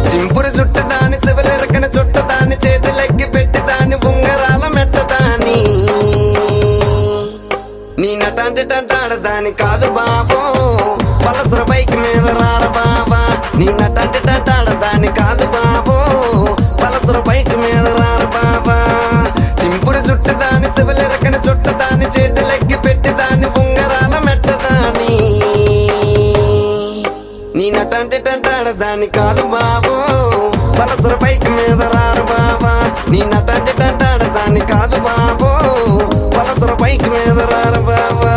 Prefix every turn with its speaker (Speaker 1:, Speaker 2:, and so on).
Speaker 1: సింపురు చుట్టదాని శివలెరకన చుట్టదాని చేతులెక్కి పెట్టిదాని ఉంగరాల మెట్టదాని నీ నటాంటి టంటాడదాని కాదు బాబో పలసర బైక్ మీద రార బాబా నీ నటాంటి టంటాడదాని కాదు బాబో పలసర బైక్ మీద రార బాబా సింపురు చుట్టదాని శివలెరకన చుట్టదాని చేతులెక్కి పెట్టిదాని ఉంగరాల మెట్టదాని నీ నటాంటి టంటాడదాని కాదు బాబో పలసర బైక్ మీద రారు బాబా నీ నటాంటి టంటాడదాని కాదు బాబో పలసర బైక్ మీద రారు బాబా